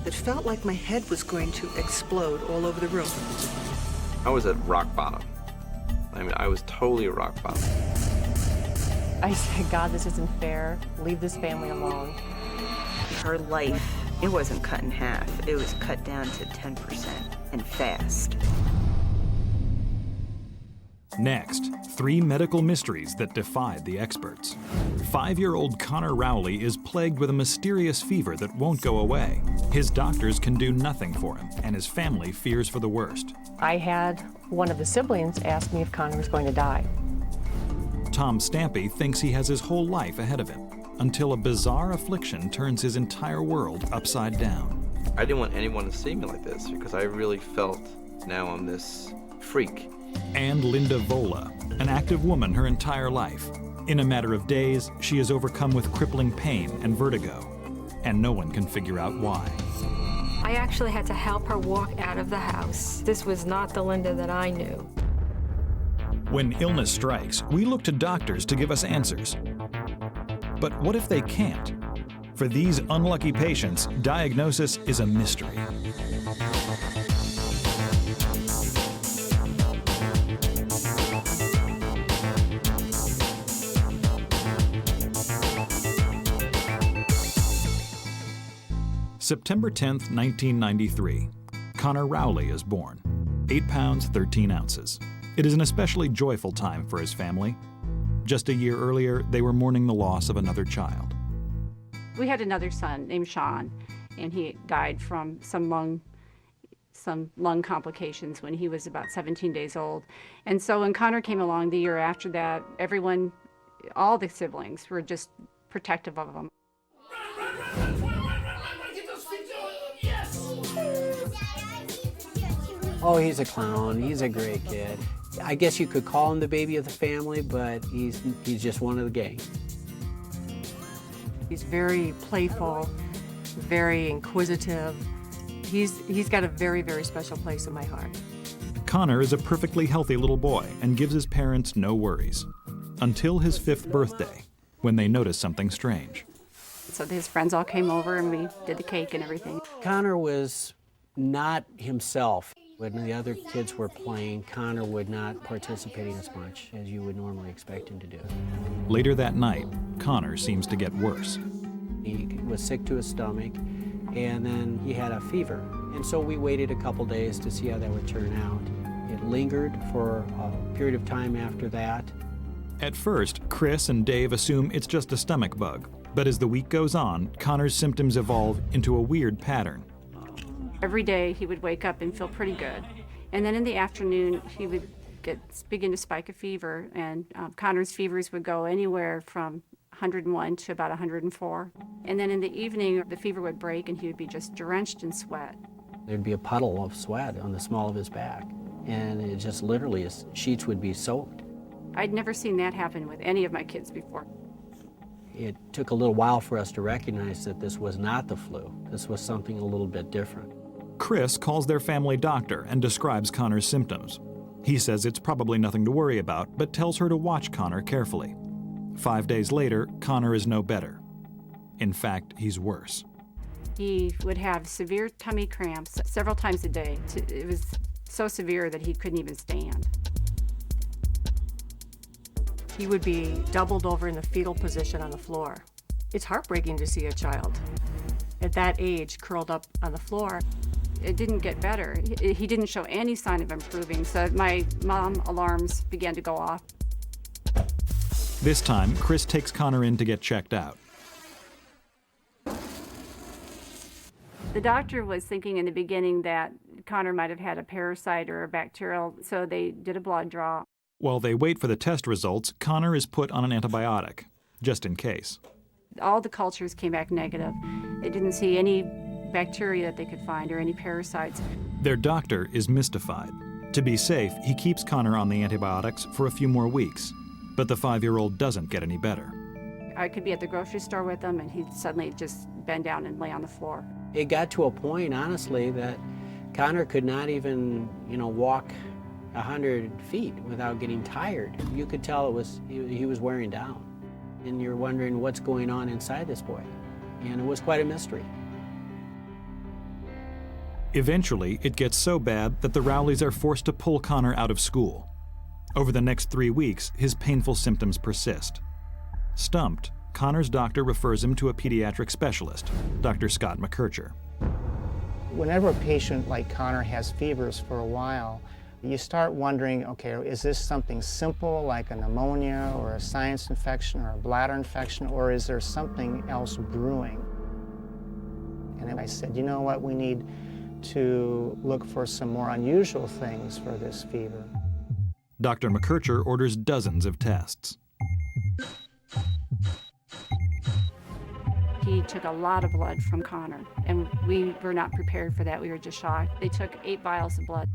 It felt like my head was going to explode all over the room. I was at rock bottom. I mean, I was totally at rock bottom. I said, God, this isn't fair. Leave this family alone. Her life, it wasn't cut in half. It was cut down to 10%, and fast. Next, 3 medical mysteries that defied the experts. 5-year-old Connor Rowley is plagued with a mysterious fever that won't go away. His doctors can do nothing for him, and his family fears for the worst. I had one of the siblings ask me if Connor was going to die. Tom Stampy thinks he has his whole life ahead of him, until a bizarre affliction turns his entire world upside down. I didn't want anyone to see me like this because I really felt now I'm this freak. And Linda Vola, an active woman her entire life. In a matter of days, she is overcome with crippling pain and vertigo, and no one can figure out why. I actually had to help her walk out of the house. This was not the Linda that I knew. When illness strikes, we look to doctors to give us answers. But what if they can't? For these unlucky patients, diagnosis is a mystery. September 10th, 1993. Connor Rowley is born. 8 pounds, 13 ounces. It is an especially joyful time for his family. Just a year earlier, they were mourning the loss of another child. We had another son named Sean, and he died from some lung complications when he was about 17 days old. And so when Connor came along the year after that, everyone, all the siblings were just protective of him. Oh, he's a clown. He's a great kid. I guess you could call him the baby of the family, but he's just one of the gang. He's very playful, very inquisitive. He's got a very, very special place in my heart. Connor is a perfectly healthy little boy and gives his parents no worries. Until his 5th birthday, when they notice something strange. So his friends all came over and we did the cake and everything. Connor was not himself. When the other kids were playing, Connor would not participate as much as you would normally expect him to do. Later that night, Connor seems to get worse. He was sick to his stomach, and then he had a fever. And so we waited a couple days to see how that would turn out. It lingered for a period of time after that. At first, Chris and Dave assume it's just a stomach bug. But as the week goes on, Connor's symptoms evolve into a weird pattern. Every day he would wake up and feel pretty good. And then in the afternoon he would begin to spike a fever, and Connor's fevers would go anywhere from 101 to about 104. And then in the evening the fever would break and he would be just drenched in sweat. There'd be a puddle of sweat on the small of his back, and it just literally, his sheets would be soaked. I'd never seen that happen with any of my kids before. It took a little while for us to recognize that this was not the flu. This was something a little bit different. Chris calls their family doctor and describes Connor's symptoms. He says it's probably nothing to worry about, but tells her to watch Connor carefully. 5 days later, Connor is no better. In fact, he's worse. He would have severe tummy cramps several times a day. It was so severe that he couldn't even stand. He would be doubled over in the fetal position on the floor. It's heartbreaking to see a child at that age curled up on the floor. It didn't get better. He didn't show any sign of improving, so my mom alarms began to go off. This time, Chris takes Connor in to get checked out. The doctor was thinking in the beginning that Connor might have had a parasite or a bacterial, so they did a blood draw. While they wait for the test results, Connor is put on an antibiotic, just in case. All the cultures came back negative. They didn't see any bacteria that they could find or any parasites. Their doctor is mystified. To be safe, he keeps Connor on the antibiotics for a few more weeks, but the 5-year-old doesn't get any better. I could be at the grocery store with him and he'd suddenly just bend down and lay on the floor. It got to a point, honestly, that Connor could not even, walk 100 feet without getting tired. You could tell he was wearing down. And you're wondering what's going on inside this boy. And it was quite a mystery. Eventually, it gets so bad that the Rowleys are forced to pull Connor out of school. Over the next 3 weeks, his painful symptoms persist. Stumped, Connor's doctor refers him to a pediatric specialist, Dr. Scott McKercher. Whenever a patient like Connor has fevers for a while, you start wondering, okay, is this something simple like a pneumonia or a sinus infection or a bladder infection, or is there something else brewing? And I said, you know what, we need to look for some more unusual things for this fever. Dr. McKercher orders dozens of tests. He took a lot of blood from Connor, and we were not prepared for that. We were just shocked. They took 8 vials of blood.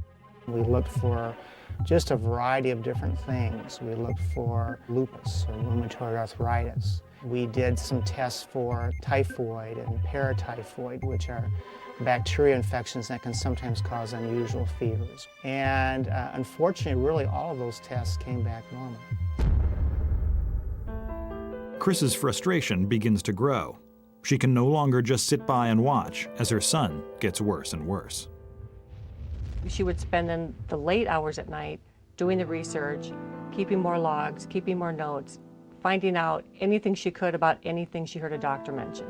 We looked for just a variety of different things. We looked for lupus or rheumatoid arthritis. We did some tests for typhoid and paratyphoid, which are bacteria infections that can sometimes cause unusual fevers. And unfortunately, really all of those tests came back normal. Chris's frustration begins to grow. She can no longer just sit by and watch as her son gets worse and worse. She would spend then the late hours at night doing the research, keeping more logs, keeping more notes, finding out anything she could about anything she heard a doctor mention,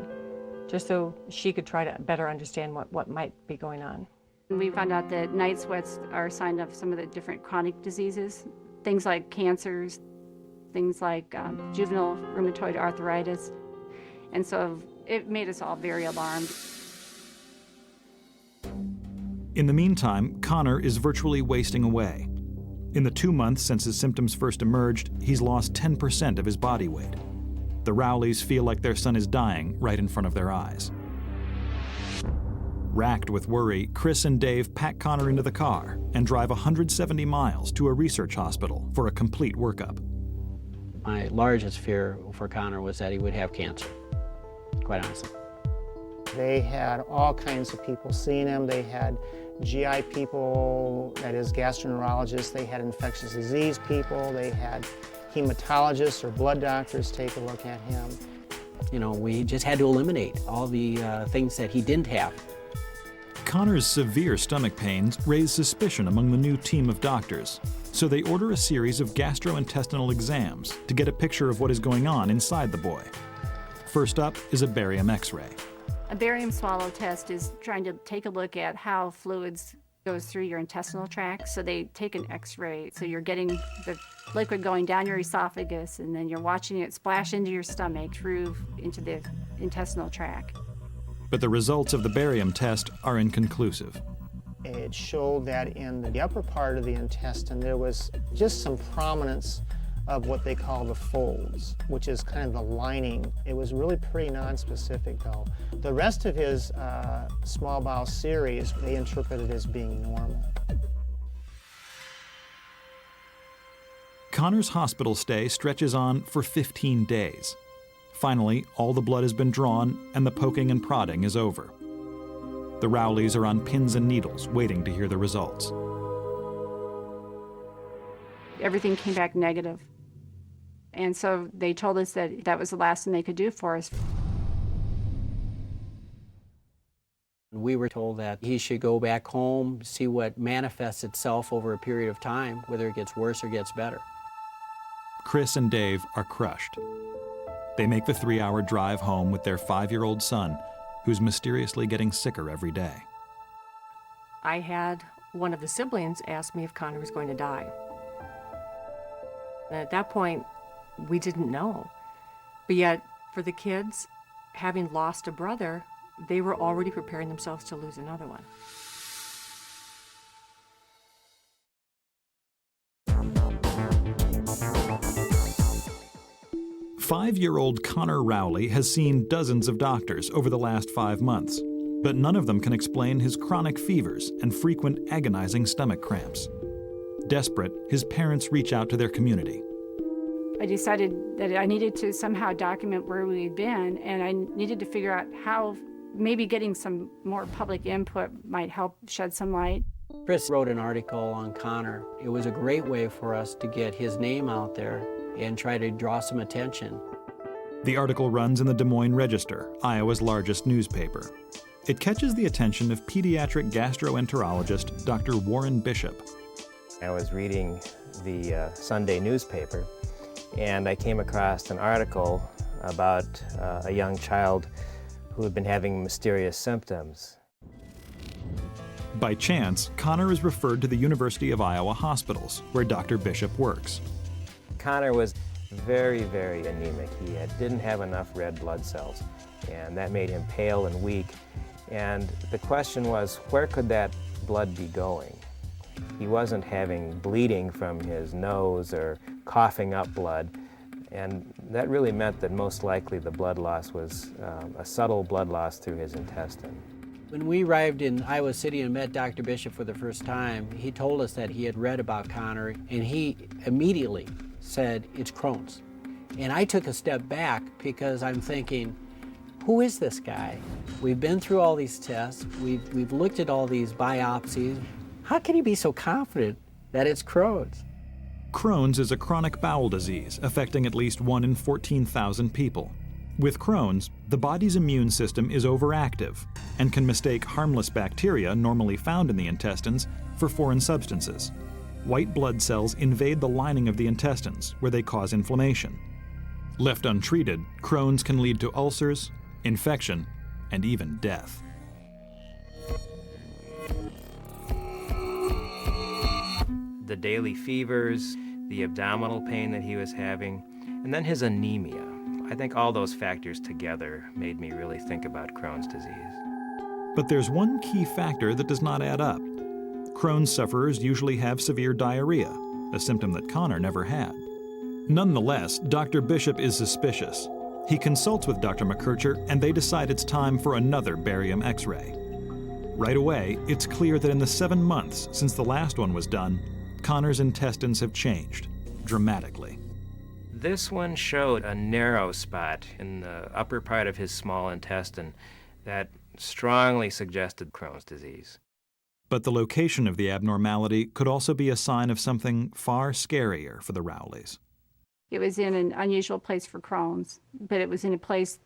just so she could try to better understand what might be going on. We found out that night sweats are a sign of some of the different chronic diseases, things like cancers, things like juvenile rheumatoid arthritis. And so it made us all very alarmed. In the meantime, Connor is virtually wasting away. In the 2 months since his symptoms first emerged, he's lost 10% of his body weight. The Rowleys feel like their son is dying right in front of their eyes. Racked with worry, Chris and Dave pack Connor into the car and drive 170 miles to a research hospital for a complete workup. My largest fear for Connor was that he would have cancer, quite honestly. They had all kinds of people seeing him. They had GI people, that is gastroenterologists. They had infectious disease people. They had hematologists or blood doctors take a look at him. You know, we just had to eliminate all the things that he didn't have. Connor's severe stomach pains raise suspicion among the new team of doctors, so they order a series of gastrointestinal exams to get a picture of what is going on inside the boy. First up is a barium X-ray. A barium swallow test is trying to take a look at how fluids goes through your intestinal tract. So they take an X-ray, so you're getting the liquid going down your esophagus, and then you're watching it splash into your stomach through into the intestinal tract. But the results of the barium test are inconclusive. It showed that in the upper part of the intestine there was just some prominence of what they call the folds, which is kind of the lining. It was really pretty nonspecific though. The rest of his small bowel series, they interpreted as being normal. Connor's hospital stay stretches on for 15 days. Finally, all the blood has been drawn and the poking and prodding is over. The Rowleys are on pins and needles waiting to hear the results. Everything came back negative. And so they told us that that was the last thing they could do for us. We were told that he should go back home, see what manifests itself over a period of time, whether it gets worse or gets better. Chris and Dave are crushed. They make the 3-hour drive home with their 5-year-old son, who's mysteriously getting sicker every day. I had one of the siblings ask me if Connor was going to die. And at that point, we didn't know. But yet, for the kids, having lost a brother, they were already preparing themselves to lose another one. Five-year-old Connor Rowley has seen dozens of doctors over the last 5 months, but none of them can explain his chronic fevers and frequent agonizing stomach cramps. Desperate, his parents reach out to their community. I decided that I needed to somehow document where we had been, and I needed to figure out how maybe getting some more public input might help shed some light. Chris wrote an article on Connor. It was a great way for us to get his name out there and try to draw some attention. The article runs in the Des Moines Register, Iowa's largest newspaper. It catches the attention of pediatric gastroenterologist Dr. Warren Bishop. I was reading the Sunday newspaper, and I came across an article about a young child who had been having mysterious symptoms. By chance, Connor is referred to the University of Iowa hospitals, where Dr. Bishop works. Connor was very, very anemic. He didn't have enough red blood cells, and that made him pale and weak. And the question was, where could that blood be going? He wasn't having bleeding from his nose or coughing up blood, and that really meant that most likely the blood loss was a subtle blood loss through his intestine. When we arrived in Iowa City and met Dr. Bishop for the first time, he told us that he had read about Connor, and he immediately said, it's Crohn's. And I took a step back because I'm thinking, who is this guy? We've been through all these tests, we've looked at all these biopsies. How can he be so confident that it's Crohn's? Crohn's is a chronic bowel disease affecting at least 1 in 14,000 people. With Crohn's, the body's immune system is overactive and can mistake harmless bacteria normally found in the intestines for foreign substances. White blood cells invade the lining of the intestines, where they cause inflammation. Left untreated, Crohn's can lead to ulcers, infection, and even death. The daily fevers, the abdominal pain that he was having, and then his anemia. I think all those factors together made me really think about Crohn's disease. But there's one key factor that does not add up. Crohn's sufferers usually have severe diarrhea, a symptom that Connor never had. Nonetheless, Dr. Bishop is suspicious. He consults with Dr. McKercher, and they decide it's time for another barium X-ray. Right away, it's clear that in the 7 months since the last one was done, Connor's intestines have changed dramatically. This one showed a narrow spot in the upper part of his small intestine that strongly suggested Crohn's disease. But the location of the abnormality could also be a sign of something far scarier for the Rowleys. It was in an unusual place for Crohn's, but it was in a place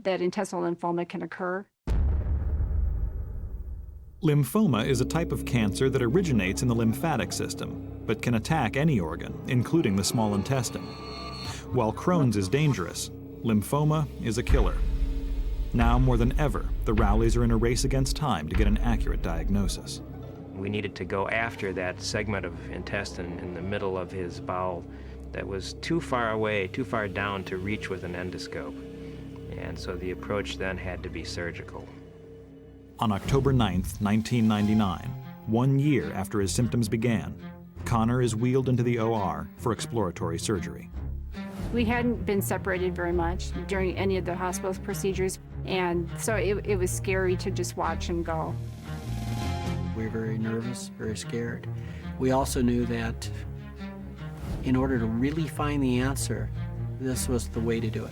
that intestinal lymphoma can occur. Lymphoma is a type of cancer that originates in the lymphatic system, but can attack any organ, including the small intestine. While Crohn's is dangerous, lymphoma is a killer. Now more than ever, the Rowleys are in a race against time to get an accurate diagnosis. We needed to go after that segment of intestine in the middle of his bowel that was too far away, too far down to reach with an endoscope. And so the approach then had to be surgical. On October 9th, 1999, 1 year after his symptoms began, Connor is wheeled into the OR for exploratory surgery. We hadn't been separated very much during any of the hospital procedures, and so it was scary to just watch him go. We were very nervous, very scared. We also knew that in order to really find the answer, this was the way to do it.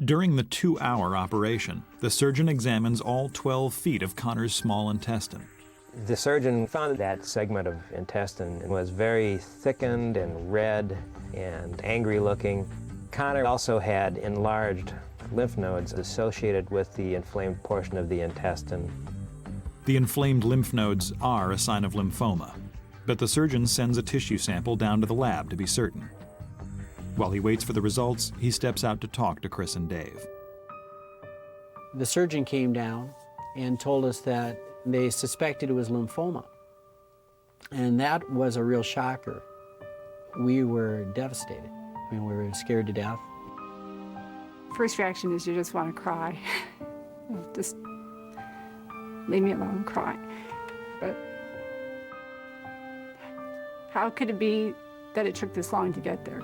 During the 2-hour operation, the surgeon examines all 12 feet of Connor's small intestine. The surgeon found that segment of intestine was very thickened and red and angry looking. Connor also had enlarged lymph nodes associated with the inflamed portion of the intestine. The inflamed lymph nodes are a sign of lymphoma, but the surgeon sends a tissue sample down to the lab to be certain. While he waits for the results, he steps out to talk to Chris and Dave. The surgeon came down and told us that they suspected it was lymphoma. And that was a real shocker. We were devastated. I mean, we were scared to death. First reaction is you just want to cry. Just leave me alone, cry. But how could it be that it took this long to get there?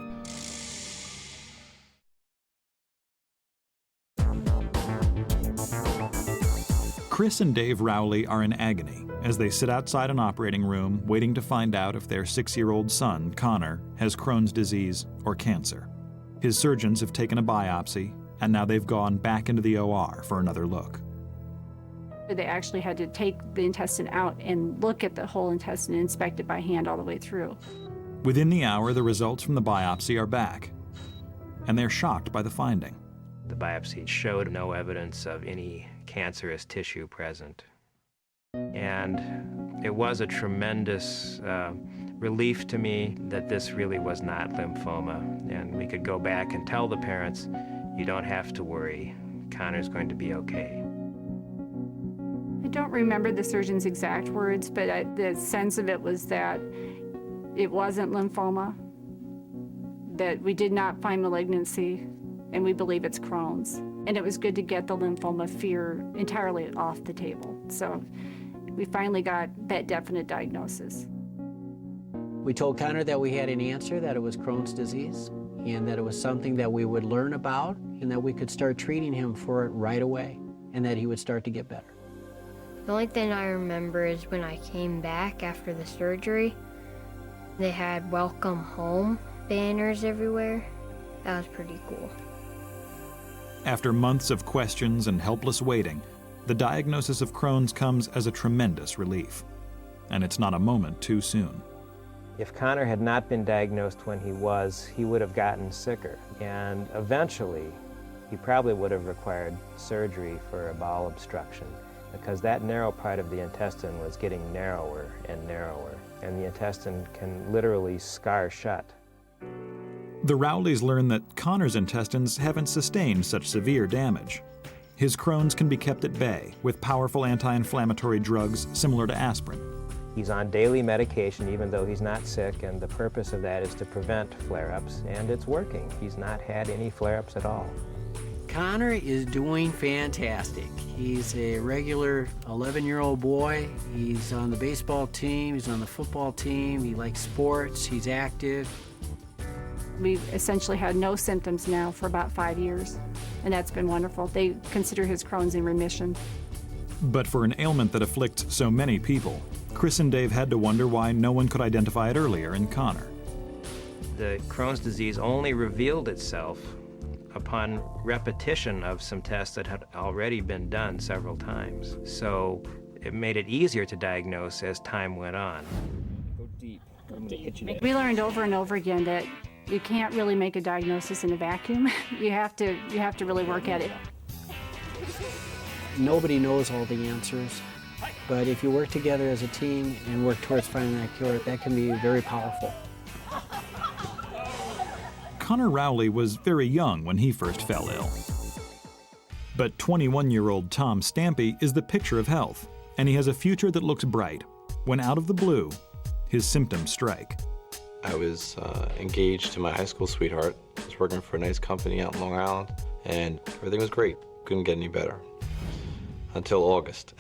Chris and Dave Rowley are in agony as they sit outside an operating room waiting to find out if their 6-year-old son, Connor, has Crohn's disease or cancer. His surgeons have taken a biopsy, and now they've gone back into the OR for another look. They actually had to take the intestine out and look at the whole intestine and inspect it by hand all the way through. Within the hour, the results from the biopsy are back, and they're shocked by the finding. The biopsy showed no evidence of any cancerous tissue present. And it was a tremendous relief to me that this really was not lymphoma. And we could go back and tell the parents, you don't have to worry, Connor's going to be okay. I don't remember the surgeon's exact words, but the sense of it was that it wasn't lymphoma, that we did not find malignancy, and we believe it's Crohn's. And it was good to get the lymphoma fear entirely off the table. So we finally got that definite diagnosis. We told Connor that we had an answer, that it was Crohn's disease, and that it was something that we would learn about, and that we could start treating him for it right away, and that he would start to get better. The only thing I remember is when I came back after the surgery, they had welcome home banners everywhere. That was pretty cool. After months of questions and helpless waiting, the diagnosis of Crohn's comes as a tremendous relief. And it's not a moment too soon. If Connor had not been diagnosed when he would have gotten sicker. And eventually, he probably would have required surgery for a bowel obstruction, because that narrow part of the intestine was getting narrower and narrower, and the intestine can literally scar shut. The Rowleys learn that Connor's intestines haven't sustained such severe damage. His Crohn's can be kept at bay with powerful anti-inflammatory drugs similar to aspirin. He's on daily medication even though he's not sick, and the purpose of that is to prevent flare-ups, and it's working. He's not had any flare-ups at all. Connor is doing fantastic. He's a regular 11-year-old boy. He's on the baseball team, he's on the football team, he likes sports, he's active. We've essentially had no symptoms now for about 5 years, and that's been wonderful. They consider his Crohn's in remission. But for an ailment that afflicts so many people, Chris and Dave had to wonder why no one could identify it earlier in Connor. The Crohn's disease only revealed itself upon repetition of some tests that had already been done several times. So it made it easier to diagnose as time went on. Go deep. I'm gonna hit you there. We learned over and over again that you can't really make a diagnosis in a vacuum. You have to really work at it. Nobody knows all the answers, but if you work together as a team and work towards finding that cure, that can be very powerful. Connor Rowley was very young when he first fell ill. But 21-year-old Tom Stampy is the picture of health, and he has a future that looks bright when out of the blue, his symptoms strike. I was engaged to my high school sweetheart. I was working for a nice company out in Long Island, and everything was great. Couldn't get any better. Until August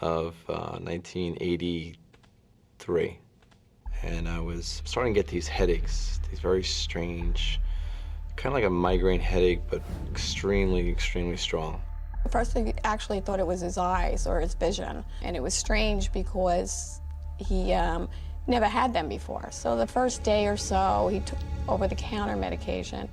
of 1983. And I was starting to get these headaches, these very strange, kind of like a migraine headache, but extremely, extremely strong. First, I actually thought it was his eyes or his vision. And it was strange because he never had them before. So the first day or so, he took over-the-counter medication.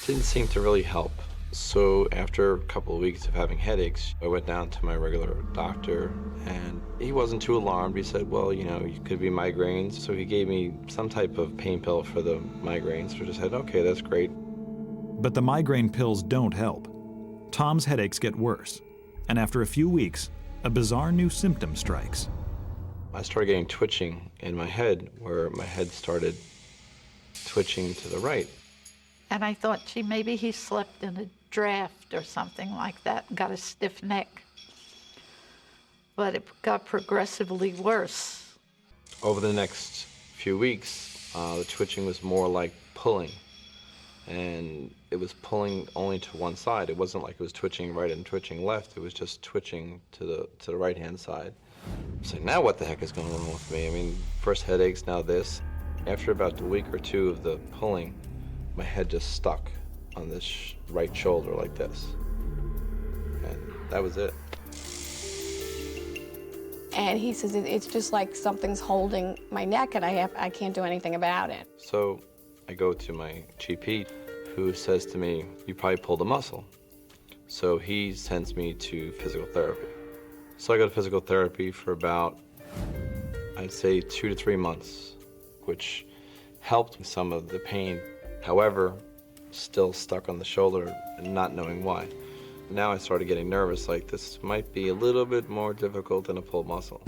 Didn't seem to really help. So after a couple of weeks of having headaches, I went down to my regular doctor, and he wasn't too alarmed. He said, well, you know, it could be migraines. So he gave me some type of pain pill for the migraines. So I just said, okay, that's great. But the migraine pills don't help. Tom's headaches get worse, and after a few weeks, a bizarre new symptom strikes. I started getting twitching in my head, where my head started twitching to the right. And I thought, gee, maybe he slept in a draft or something like that and got a stiff neck. But it got progressively worse. Over the next few weeks, the twitching was more like pulling. And it was pulling only to one side. It wasn't like it was twitching right and twitching left. It was just twitching to the right-hand side. So now what the heck is going on with me? I mean, first headaches, now this. After about a week or two of the pulling, my head just stuck on this right shoulder like this. And that was it. And he says, it's just like something's holding my neck and I can't do anything about it. So I go to my GP, who says to me, you probably pulled a muscle. So he sends me to physical therapy. So I go to physical therapy for about, I'd say 2 to 3 months, which helped some of the pain. However, still stuck on the shoulder and not knowing why. Now I started getting nervous, like this might be a little bit more difficult than a pulled muscle.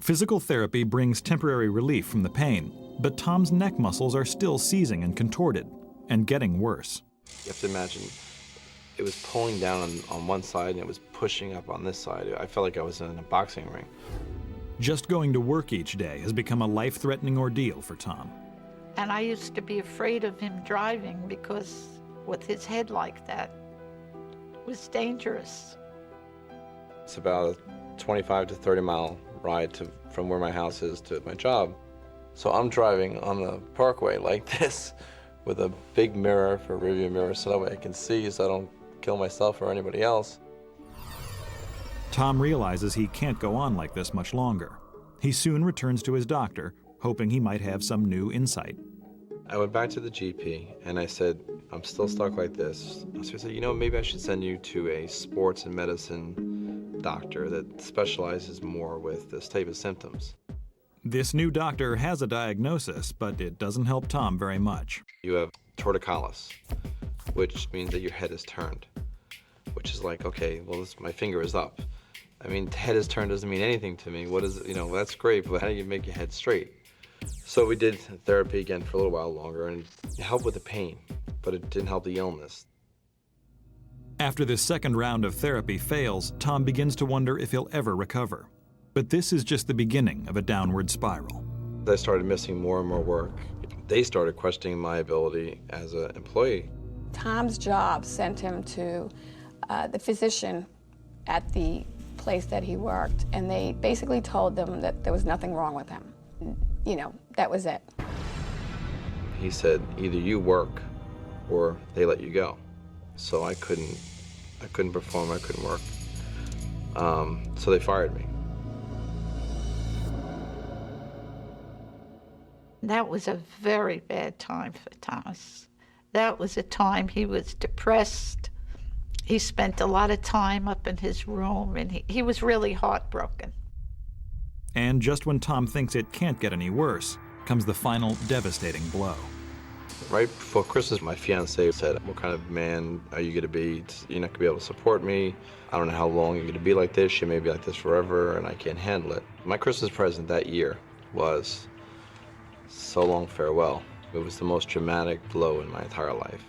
Physical therapy brings temporary relief from the pain, but Tom's neck muscles are still seizing and contorted, and getting worse. You have to imagine, it was pulling down on one side and it was pushing up on this side. I felt like I was in a boxing ring. Just going to work each day has become a life-threatening ordeal for Tom. And I used to be afraid of him driving because with his head like that, it was dangerous. It's about a 25 to 30 mile ride from where my house is to my job. So I'm driving on the parkway like this with a big mirror for a rearview mirror so that way I can see so I don't kill myself or anybody else. Tom realizes he can't go on like this much longer. He soon returns to his doctor, hoping he might have some new insight. I went back to the GP and I said, I'm still stuck like this. So I said, you know, maybe I should send you to a sports and medicine doctor that specializes more with this type of symptoms. This new doctor has a diagnosis, but it doesn't help Tom very much. You have torticollis, which means that your head is turned, which is like, okay, well, my finger is up. I mean, head is turned doesn't mean anything to me. What is, that's great, but how do you make your head straight? So we did therapy again for a little while longer, and it helped with the pain, but it didn't help the illness. After this second round of therapy fails, Tom begins to wonder if he'll ever recover. But this is just the beginning of a downward spiral. I started missing more and more work. They started questioning my ability as an employee. Tom's job sent him to the physician at the place that he worked, and they basically told them that there was nothing wrong with him. That was it. He said, either you work or they let you go. So I couldn't perform, I couldn't work. So they fired me. That was a very bad time for Thomas. That was a time he was depressed. He spent a lot of time up in his room, and he was really heartbroken. And just when Tom thinks it can't get any worse, comes the final devastating blow. Right before Christmas, my fiancée said, what kind of man are you going to be? You're not going to be able to support me. I don't know how long you're going to be like this. You may be like this forever, and I can't handle it. My Christmas present that year was so long farewell. It was the most dramatic blow in my entire life.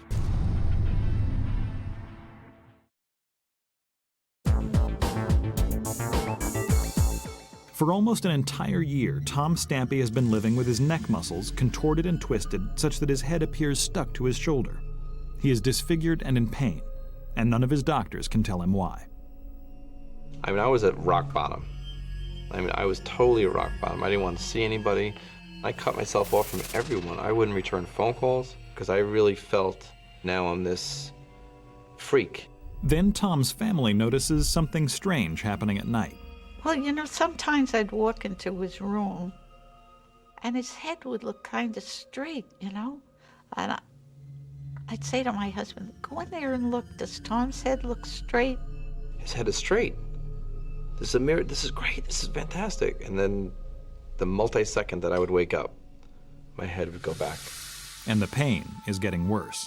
For almost an entire year, Tom Stampy has been living with his neck muscles contorted and twisted such that his head appears stuck to his shoulder. He is disfigured and in pain, and none of his doctors can tell him why. I mean, I was at rock bottom. I was totally at rock bottom. I didn't want to see anybody. I cut myself off from everyone. I wouldn't return phone calls because I really felt now I'm this freak. Then Tom's family notices something strange happening at night. Well, sometimes I'd walk into his room and his head would look kind of straight, And I'd say to my husband, go in there and look. Does Tom's head look straight? His head is straight. This is a mirror. This is great. This is fantastic. And then the multi-second that I would wake up, my head would go back. And the pain is getting worse.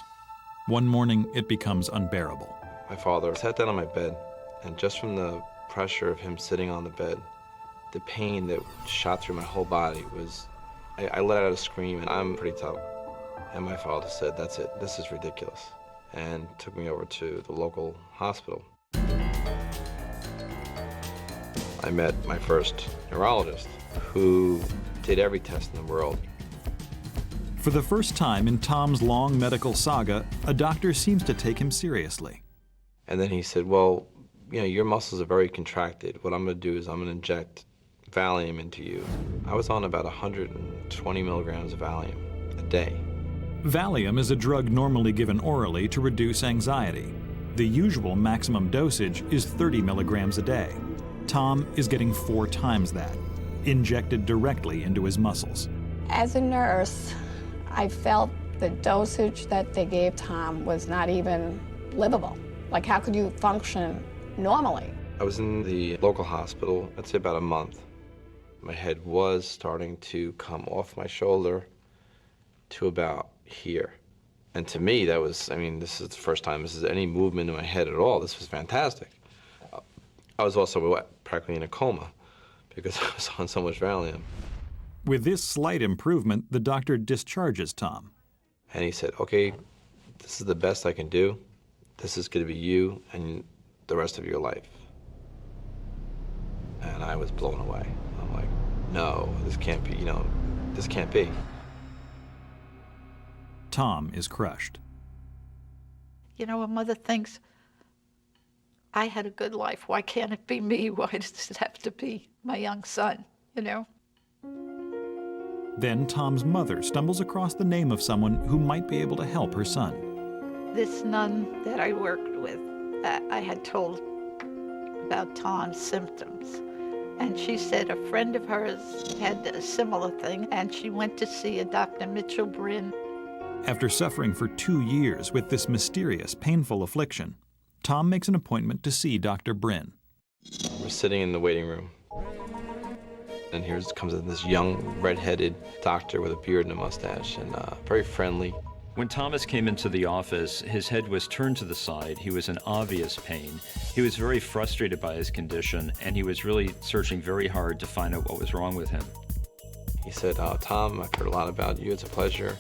One morning, it becomes unbearable. My father sat down on my bed, and just from the pressure of him sitting on the bed, the pain that shot through my whole body was, I let out a scream, and I'm pretty tough. And my father said, that's it, this is ridiculous, and took me over to the local hospital. I met my first neurologist, who did every test in the world. For the first time in Tom's long medical saga, a doctor seems to take him seriously. And then he said, well, your muscles are very contracted. What I'm going to do is I'm going to inject Valium into you. I was on about 120 milligrams of Valium a day. Valium is a drug normally given orally to reduce anxiety. The usual maximum dosage is 30 milligrams a day. Tom is getting 4 times that, injected directly into his muscles. As a nurse, I felt the dosage that they gave Tom was not even livable. Like, how could you function normally? I was in the local hospital, I'd say about a month. My head was starting to come off my shoulder to about here. And to me, that was, I mean, this is the first time this is any movement in my head at all. This was fantastic. I was also practically in a coma because I was on so much Valium. With this slight improvement, the doctor discharges Tom. And he said, okay, this is the best I can do. This is going to be you and the rest of your life. And I was blown away. I'm like, no, this can't be, this can't be. Tom is crushed. You know, a mother thinks, I had a good life. Why can't it be me? Why does it have to be my young son, Then Tom's mother stumbles across the name of someone who might be able to help her son. This nun that I worked with, I had told about Tom's symptoms. And she said a friend of hers had a similar thing, and she went to see a Dr. Mitchell Bryn. After suffering for 2 years with this mysterious, painful affliction, Tom makes an appointment to see Dr. Bryn. We're sitting in the waiting room. And here comes in this young, red-headed doctor with a beard and a mustache, and very friendly. When Thomas came into the office, his head was turned to the side. He was in obvious pain. He was very frustrated by his condition, and he was really searching very hard to find out what was wrong with him. He said, Tom, I've heard a lot about you. It's a pleasure.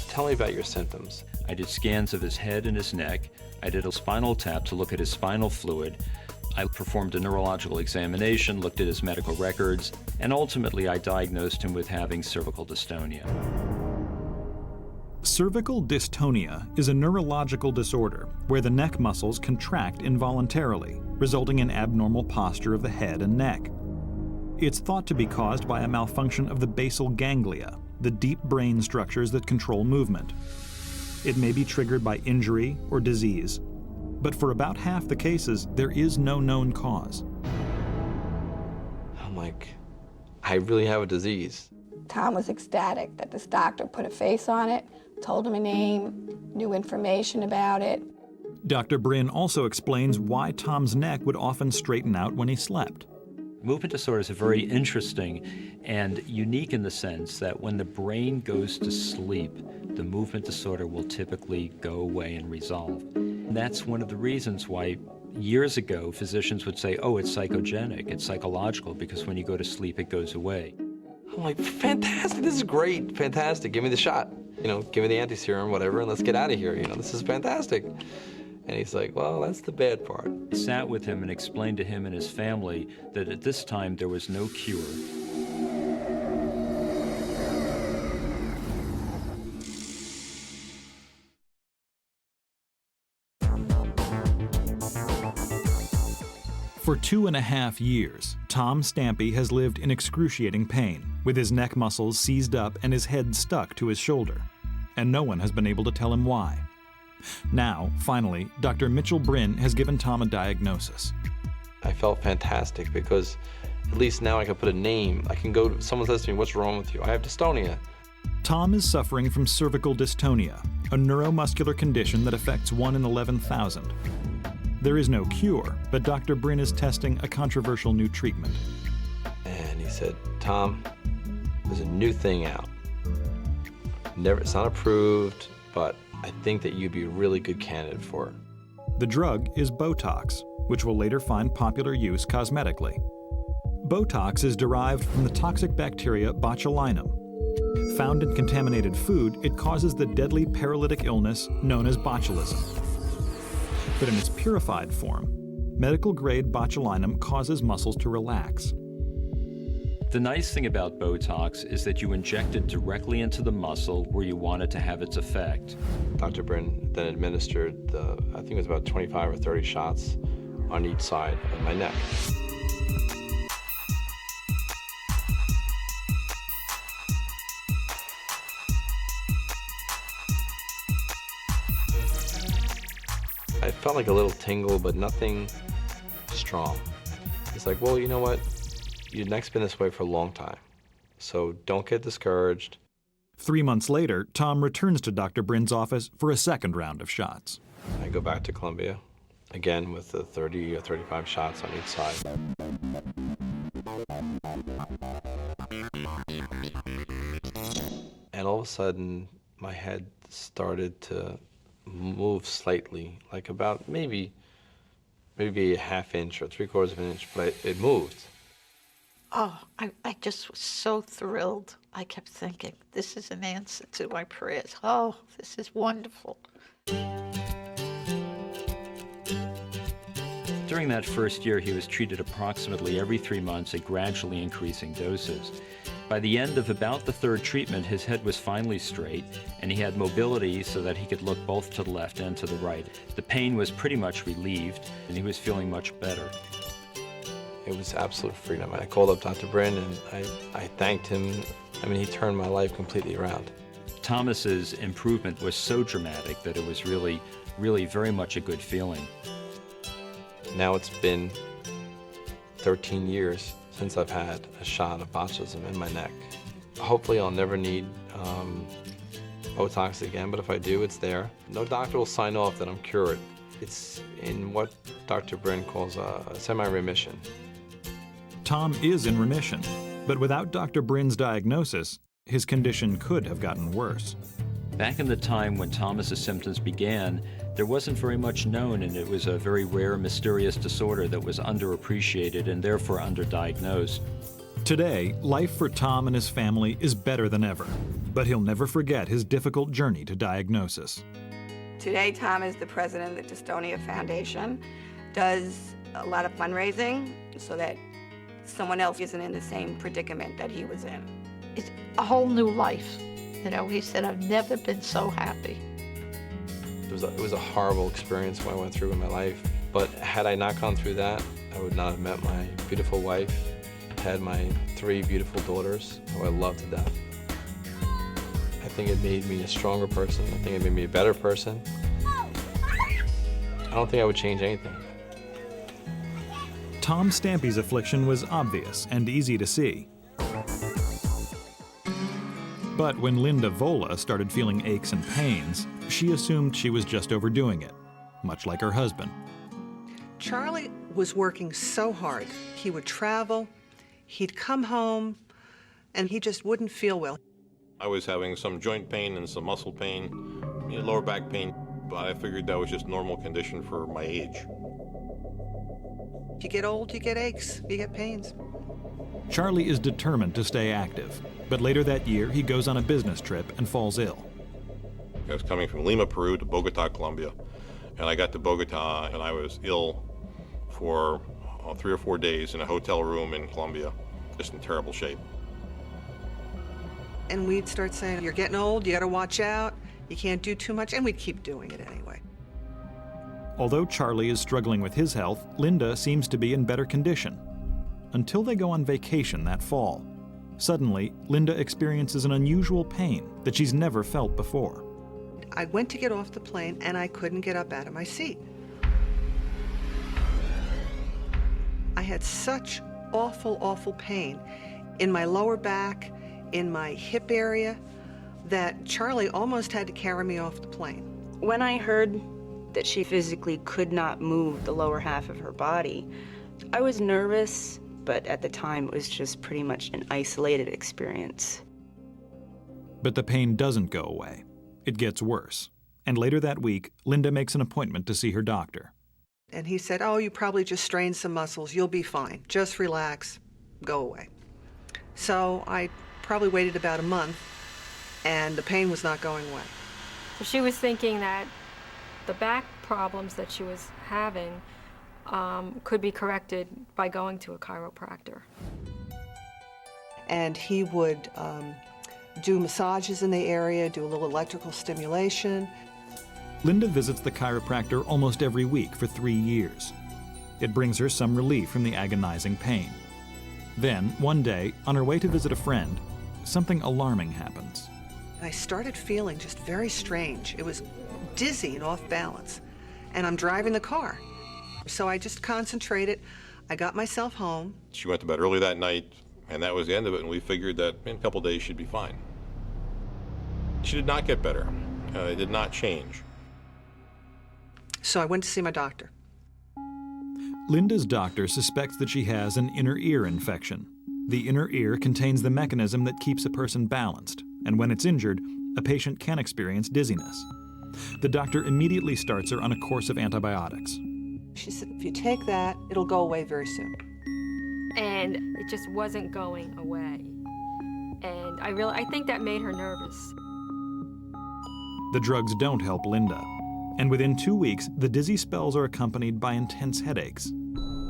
Tell me about your symptoms. I did scans of his head and his neck. I did a spinal tap to look at his spinal fluid. I performed a neurological examination, looked at his medical records, and ultimately I diagnosed him with having cervical dystonia. Cervical dystonia is a neurological disorder where the neck muscles contract involuntarily, resulting in abnormal posture of the head and neck. It's thought to be caused by a malfunction of the basal ganglia, the deep brain structures that control movement. It may be triggered by injury or disease, but for about half the cases, there is no known cause. I'm like, I really have a disease. Tom was ecstatic that this doctor put a face on it, told him a name, knew information about it. Dr. Bryn also explains why Tom's neck would often straighten out when he slept. Movement disorders are very interesting and unique in the sense that when the brain goes to sleep, the movement disorder will typically go away and resolve. And that's one of the reasons why years ago physicians would say, oh, it's psychogenic, it's psychological, because when you go to sleep, it goes away. I'm like, fantastic, this is great, fantastic, give me the shot. Give me the anti-serum, whatever, and let's get out of here. This is fantastic. And he's like, well, that's the bad part. I sat with him and explained to him and his family that at this time there was no cure. For 2.5 years, Tom Stampy has lived in excruciating pain, with his neck muscles seized up and his head stuck to his shoulder. And no one has been able to tell him why. Now, finally, Dr. Mitchell Bryn has given Tom a diagnosis. I felt fantastic because at least now I can put a name. I can go to, someone says to me, what's wrong with you? I have dystonia. Tom is suffering from cervical dystonia, a neuromuscular condition that affects 1 in 11,000. There is no cure, but Dr. Bryn is testing a controversial new treatment. And he said, Tom, there's a new thing out. It's not approved, but I think that you'd be a really good candidate for it. The drug is Botox, which will later find popular use cosmetically. Botox is derived from the toxic bacteria botulinum. Found in contaminated food, it causes the deadly paralytic illness known as botulism. But in its purified form, medical-grade botulinum causes muscles to relax. The nice thing about Botox is that you inject it directly into the muscle where you want it to have its effect. Dr. Bryn then administered, I think it was about 25 or 30 shots on each side of my neck. I felt like a little tingle, but nothing strong. It's like, well, you know what? Your neck's been this way for a long time, so don't get discouraged. 3 months later, Tom returns to Dr. Bryn's office for a second round of shots. I go back to Columbia, again with the 30 or 35 shots on each side. And all of a sudden, my head started to move slightly, like about maybe a half inch or 3/4 of an inch, but it moved. Oh, I just was so thrilled. I kept thinking, this is an answer to my prayers. Oh, this is wonderful. During that first year, he was treated approximately every 3 months at gradually increasing doses. By the end of about the third treatment, his head was finally straight, and he had mobility so that he could look both to the left and to the right. The pain was pretty much relieved, and he was feeling much better. It was absolute freedom. I called up Dr. Bryn, and I thanked him. I mean, he turned my life completely around. Thomas's improvement was so dramatic that it was really very much a good feeling. Now it's been 13 years since I've had a shot of botulism in my neck. Hopefully I'll never need Botox again, but if I do, it's there. No doctor will sign off that I'm cured. It's in what Dr. Bryn calls a semi-remission. Tom is in remission, but without Dr. Bryn's diagnosis, his condition could have gotten worse. Back in the time when Thomas's symptoms began, there wasn't very much known, and it was a very rare, mysterious disorder that was underappreciated and therefore underdiagnosed. Today, life for Tom and his family is better than ever, but he'll never forget his difficult journey to diagnosis. Today, Tom is the president of the Dystonia Foundation, does a lot of fundraising so that someone else isn't in the same predicament that he was in. It's a whole new life. You know, he said, I've never been so happy. It was a horrible experience what I went through in my life, but had I not gone through that, I would not have met my beautiful wife, had my 3 beautiful daughters, who I love to death. I think it made me a stronger person. I think it made me a better person. I don't think I would change anything. Tom Stampy's affliction was obvious and easy to see. But when Linda Vola started feeling aches and pains, she assumed she was just overdoing it, much like her husband. Charlie was working so hard. He would travel, he'd come home, and he just wouldn't feel well. I was having some joint pain and some muscle pain, lower back pain, but I figured that was just normal condition for my age. You get old, you get aches, you get pains. Charlie is determined to stay active, but later that year he goes on a business trip and falls ill. I was coming from Lima, Peru to Bogota, Colombia, and I got to Bogota and I was ill for 3 or 4 days in a hotel room in Colombia, just in terrible shape. And we'd start saying, you're getting old, you gotta watch out, you can't do too much, and we'd keep doing it anyway. Although Charlie is struggling with his health, Linda seems to be in better condition. Until they go on vacation that fall. Suddenly, Linda experiences an unusual pain that she's never felt before. I went to get off the plane and I couldn't get up out of my seat. I had such awful, awful pain in my lower back, in my hip area, that Charlie almost had to carry me off the plane. When I heard that she physically could not move the lower half of her body, I was nervous, but at the time it was just pretty much an isolated experience. But the pain doesn't go away. It gets worse. And later that week, Linda makes an appointment to see her doctor. And he said, oh, you probably just strained some muscles. You'll be fine. Just relax. Go away. So I probably waited about a month, and the pain was not going away. So she was thinking that the back problems that she was having could be corrected by going to a chiropractor. And he would do massages in the area, do a little electrical stimulation. Linda visits the chiropractor almost every week for 3 years. It brings her some relief from the agonizing pain. Then, one day, on her way to visit a friend, something alarming happens. I started feeling just very strange. It was dizzy and off balance. And I'm driving the car. So I just concentrated. I got myself home. She went to bed early that night, and that was the end of it, and we figured that in a couple days she'd be fine. She did not get better. It did not change. So I went to see my doctor. Linda's doctor suspects that she has an inner ear infection. The inner ear contains the mechanism that keeps a person balanced, and when it's injured, a patient can experience dizziness. The doctor immediately starts her on a course of antibiotics. She said, if you take that, it'll go away very soon. And it just wasn't going away. And I think that made her nervous. The drugs don't help Linda, and within 2 weeks, the dizzy spells are accompanied by intense headaches.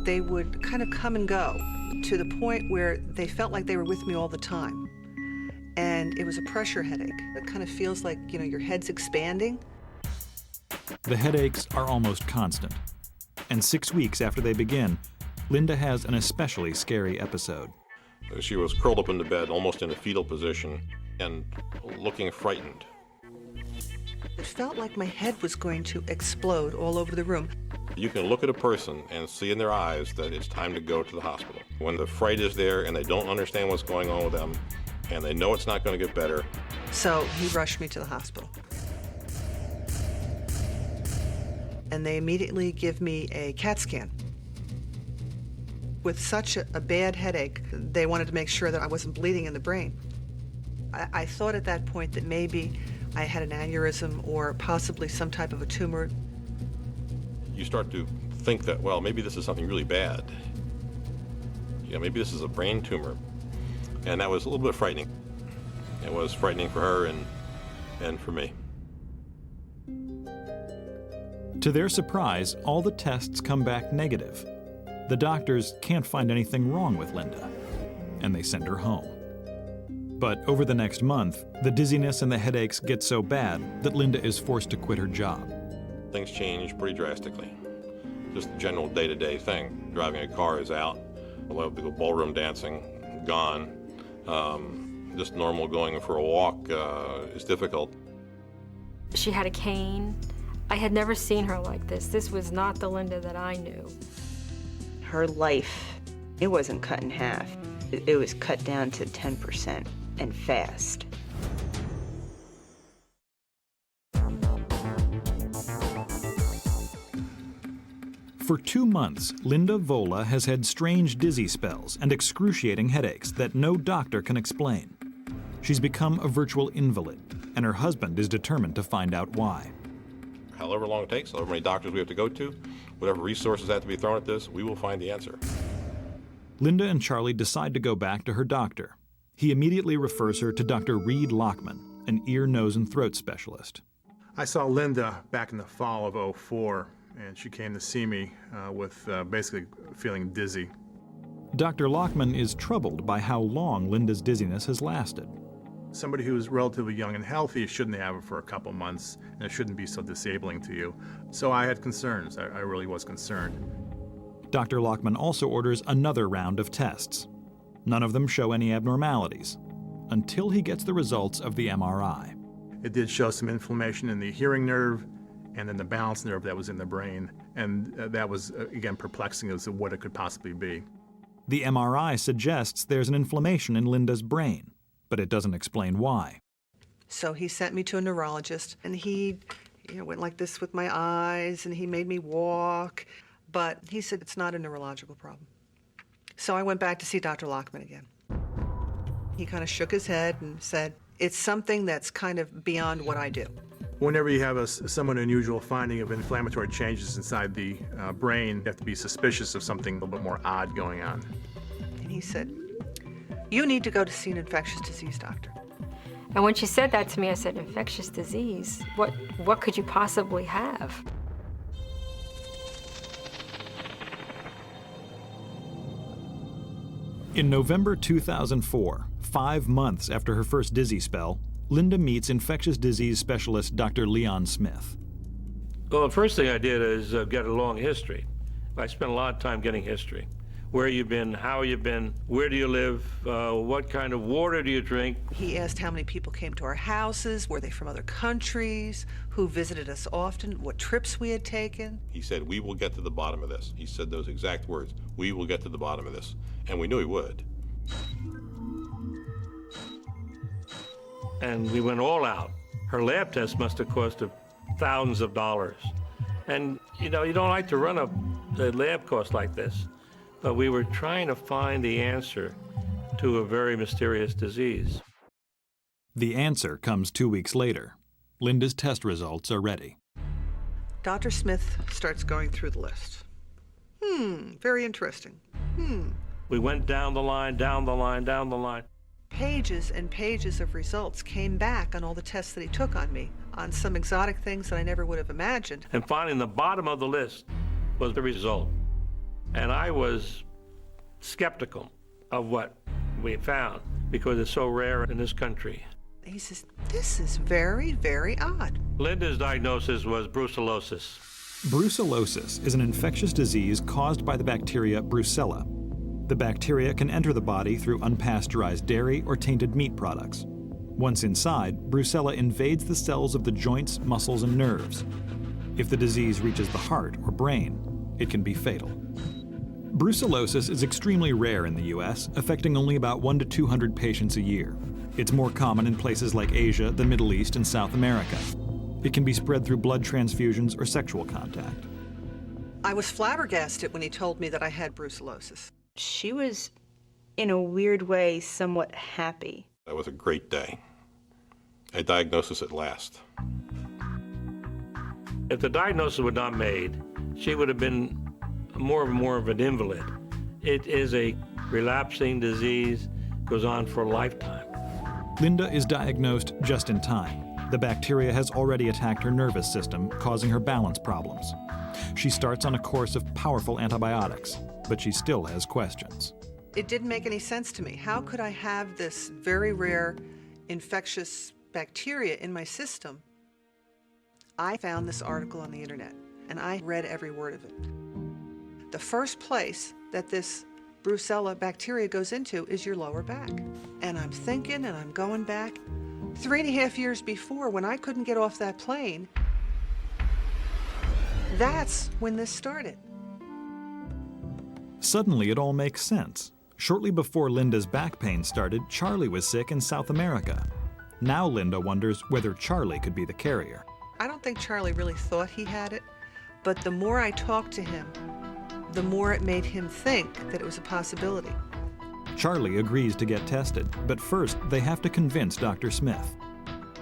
They would kind of come and go to the point where they felt like they were with me all the time. And it was a pressure headache. It kind of feels like, you know, your head's expanding. The headaches are almost constant. And 6 weeks after they begin, Linda has an especially scary episode. She was curled up in the bed, almost in a fetal position, and looking frightened. It felt like my head was going to explode all over the room. You can look at a person and see in their eyes that it's time to go to the hospital. When the fright is there and they don't understand what's going on with them, and they know it's not going to get better. So he rushed me to the hospital. And they immediately give me a CAT scan. With such a bad headache, they wanted to make sure that I wasn't bleeding in the brain. I thought at that point that maybe I had an aneurysm or possibly some type of a tumor. You start to think that, well, maybe this is something really bad. You know, maybe this is a brain tumor. And that was a little bit frightening. It was frightening for her and for me. To their surprise, all the tests come back negative. The doctors can't find anything wrong with Linda, and they send her home. But over the next month, the dizziness and the headaches get so bad that Linda is forced to quit her job. Things change pretty drastically. Just a general day-to-day thing. Driving a car is out. We'll have to go ballroom dancing, gone. Just normal going for a walk is difficult. She had a cane. I had never seen her like this. This was not the Linda that I knew. Her life, it wasn't cut in half. It was cut down to 10% and fast. For 2 months, Linda Vola has had strange dizzy spells and excruciating headaches that no doctor can explain. She's become a virtual invalid, and her husband is determined to find out why. However long it takes, however many doctors we have to go to, whatever resources have to be thrown at this, we will find the answer. Linda and Charlie decide to go back to her doctor. He immediately refers her to Dr. Reed Lockman, an ear, nose, and throat specialist. I saw Linda back in the fall of '04, and she came to see me with basically feeling dizzy. Dr. Lockman is troubled by how long Linda's dizziness has lasted. Somebody who's relatively young and healthy shouldn't have it for a couple months, and it shouldn't be so disabling to you. So I had concerns. I really was concerned. Dr. Lockman also orders another round of tests. None of them show any abnormalities, until he gets the results of the MRI. It did show some inflammation in the hearing nerve and then the balance nerve that was in the brain, and that was, again, perplexing as to what it could possibly be. The MRI suggests there's an inflammation in Linda's brain, but it doesn't explain why. So he sent me to a neurologist, and he went like this with my eyes, and he made me walk, but he said it's not a neurological problem. So I went back to see Dr. Lockman again. He kind of shook his head and said, it's something that's kind of beyond what I do. Whenever you have a somewhat unusual finding of inflammatory changes inside the brain, you have to be suspicious of something a little bit more odd going on. And he said, you need to go to see an infectious disease doctor. And when she said that to me, I said, infectious disease? What could you possibly have? In November 2004, 5 months after her first dizzy spell, Linda meets infectious disease specialist Dr. Leon Smith. Well, the first thing I did is get a long history. I spent a lot of time getting history. Where you been, how you been, where do you live, what kind of water do you drink? He asked how many people came to our houses, were they from other countries, who visited us often, what trips we had taken. He said, we will get to the bottom of this. He said those exact words, we will get to the bottom of this. And we knew he would. And we went all out. Her lab test must have cost her thousands of dollars. And you know, you don't like to run a lab cost like this. But we were trying to find the answer to a very mysterious disease. The answer comes 2 weeks later. Linda's test results are ready. Dr. Smith starts going through the list. Very interesting. We went down the line, down the line, down the line. Pages and pages of results came back on all the tests that he took on me, on some exotic things that I never would have imagined. And finally, the bottom of the list was the result. And I was skeptical of what we found because it's so rare in this country. He says, this is very, very odd. Linda's diagnosis was brucellosis. Brucellosis is an infectious disease caused by the bacteria Brucella. The bacteria can enter the body through unpasteurized dairy or tainted meat products. Once inside, Brucella invades the cells of the joints, muscles, and nerves. If the disease reaches the heart or brain, it can be fatal. Brucellosis is extremely rare in the U.S., affecting only about 1 to 200 patients a year. It's more common in places like Asia, the Middle East, and South America. It can be spread through blood transfusions or sexual contact. I was flabbergasted when he told me that I had brucellosis. She was, in a weird way, somewhat happy. That was a great day. A diagnosis at last. If the diagnosis were not made, she would have been more of an invalid. It is a relapsing disease, goes on for a lifetime. Linda is diagnosed just in time. The bacteria has already attacked her nervous system, causing her balance problems. She starts on a course of powerful antibiotics, but she still has questions. It didn't make any sense to me. How could I have this very rare infectious bacteria in my system? I found this article on the internet, and I read every word of it. The first place that this Brucella bacteria goes into is your lower back. And I'm thinking and I'm going back. 3.5 years before, when I couldn't get off that plane, that's when this started. Suddenly, it all makes sense. Shortly before Linda's back pain started, Charlie was sick in South America. Now Linda wonders whether Charlie could be the carrier. I don't think Charlie really thought he had it, but the more I talked to him, the more it made him think that it was a possibility. Charlie agrees to get tested, but first they have to convince Dr. Smith.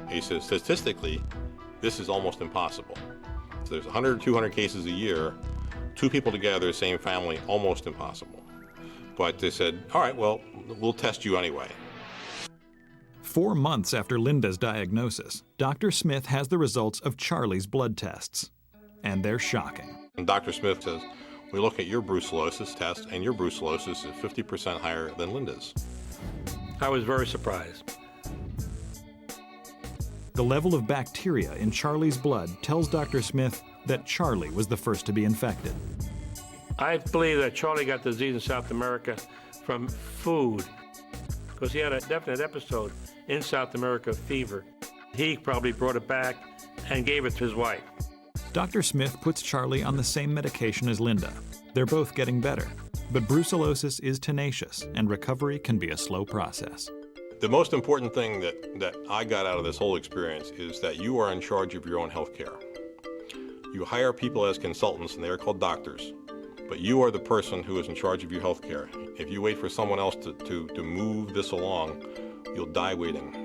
He says, statistically, this is almost impossible. So there's 100 or 200 cases a year, 2 people together, same family, almost impossible. But they said, all right, well, we'll test you anyway. 4 months after Linda's diagnosis, Dr. Smith has the results of Charlie's blood tests. And they're shocking. And Dr. Smith says, we look at your brucellosis test, and your brucellosis is 50% higher than Linda's. I was very surprised. The level of bacteria in Charlie's blood tells Dr. Smith that Charlie was the first to be infected. I believe that Charlie got the disease in South America from food, because he had a definite episode in South America of fever. He probably brought it back and gave it to his wife. Dr. Smith puts Charlie on the same medication as Linda. They're both getting better, but brucellosis is tenacious and recovery can be a slow process. The most important thing that I got out of this whole experience is that you are in charge of your own health care. You hire people as consultants and they are called doctors, but you are the person who is in charge of your health care. If you wait for someone else to move this along, you'll die waiting.